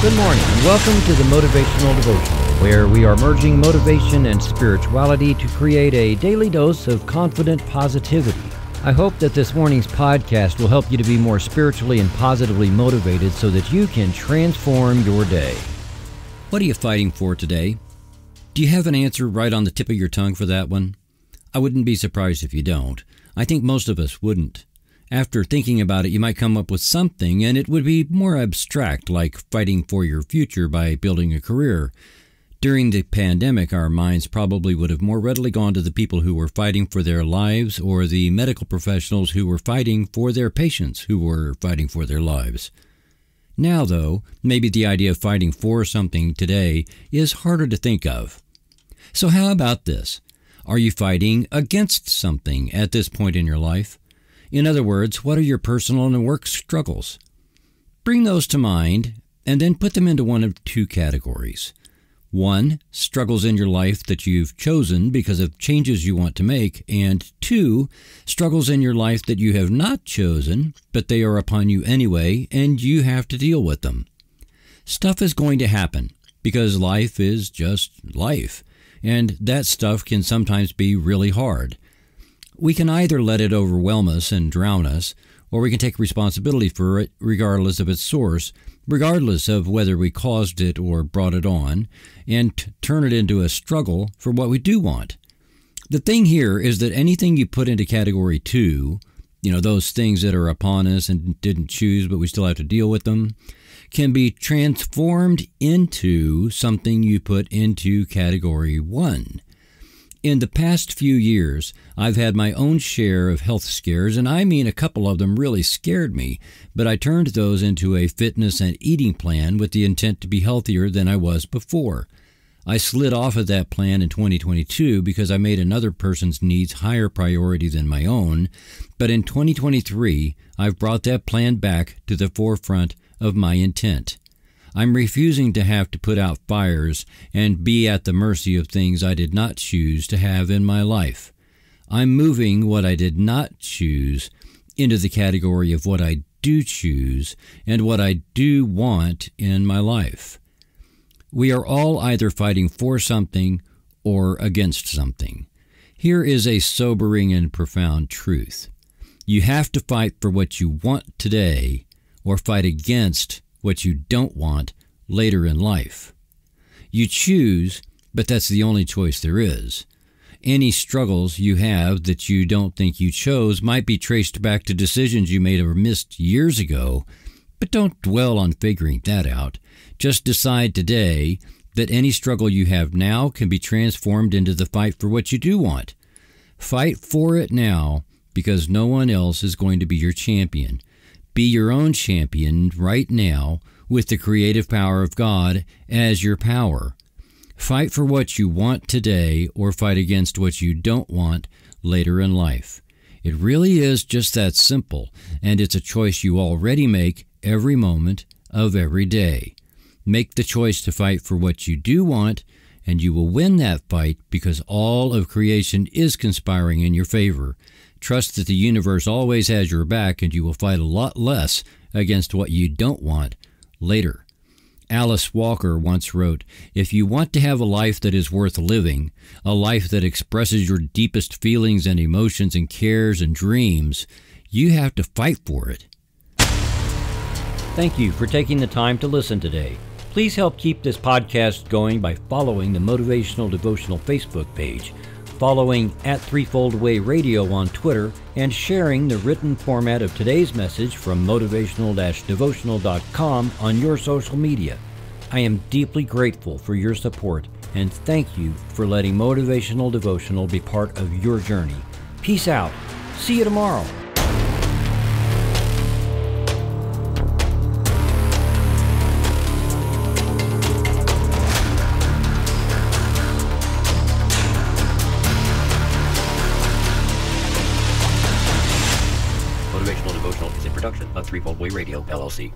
Good morning and welcome to the Motivational Devotional, where we are merging motivation and spirituality to create a daily dose of confident positivity. I hope that this morning's podcast will help you to be more spiritually and positively motivated so that you can transform your day. What are you fighting for today? Do you have an answer right on the tip of your tongue for that one? I wouldn't be surprised if you don't. I think most of us wouldn't. After thinking about it, you might come up with something, and it would be more abstract, like fighting for your future by building a career. During the pandemic, our minds probably would have more readily gone to the people who were fighting for their lives or the medical professionals who were fighting for their patients who were fighting for their lives. Now, though, maybe the idea of fighting for something today is harder to think of. So how about this? Are you fighting against something at this point in your life? In other words, what are your personal and work struggles? Bring those to mind and then put them into one of two categories. One, struggles in your life that you've chosen because of changes you want to make, and two, struggles in your life that you have not chosen, but they are upon you anyway, and you have to deal with them. Stuff is going to happen because life is just life, and that stuff can sometimes be really hard. We can either let it overwhelm us and drown us, or we can take responsibility for it regardless of its source, regardless of whether we caused it or brought it on, and turn it into a struggle for what we do want. The thing here is that anything you put into category 2, those things that are upon us and didn't choose but we still have to deal with them, can be transformed into something you put into category 1. In the past few years, I've had my own share of health scares, and I mean a couple of them really scared me, but I turned those into a fitness and eating plan with the intent to be healthier than I was before. I slid off of that plan in 2022 because I made another person's needs higher priority than my own, but in 2023, I've brought that plan back to the forefront of my intent. I'm refusing to have to put out fires and be at the mercy of things I did not choose to have in my life. I'm moving what I did not choose into the category of what I do choose and what I do want in my life. We are all either fighting for something or against something. Here is a sobering and profound truth. You have to fight for what you want today or fight against what you don't want later in life. You choose, but that's the only choice there is. Any struggles you have that you don't think you chose might be traced back to decisions you made or missed years ago, but don't dwell on figuring that out. Just decide today that any struggle you have now can be transformed into the fight for what you do want. Fight for it now because no one else is going to be your champion. Be your own champion right now with the creative power of God as your power. Fight for what you want today or fight against what you don't want later in life. It really is just that simple, and it's a choice you already make every moment of every day. Make the choice to fight for what you do want, and you will win that fight because all of creation is conspiring in your favor. Trust that the universe always has your back, and you will fight a lot less against what you don't want later. Alice Walker once wrote, "If you want to have a life that is worth living, a life that expresses your deepest feelings and emotions and cares and dreams, you have to fight for it." Thank you for taking the time to listen today. Please help keep this podcast going by following the Motivational Devotional Facebook page, following @threefoldway radio on Twitter, and sharing the written format of today's message from motivational-devotional.com on your social media. I am deeply grateful for your support, and thank you for letting Motivational Devotional be part of your journey. Peace out. See you tomorrow. Motivational Devotional is a production of Threefold Way Radio, LLC.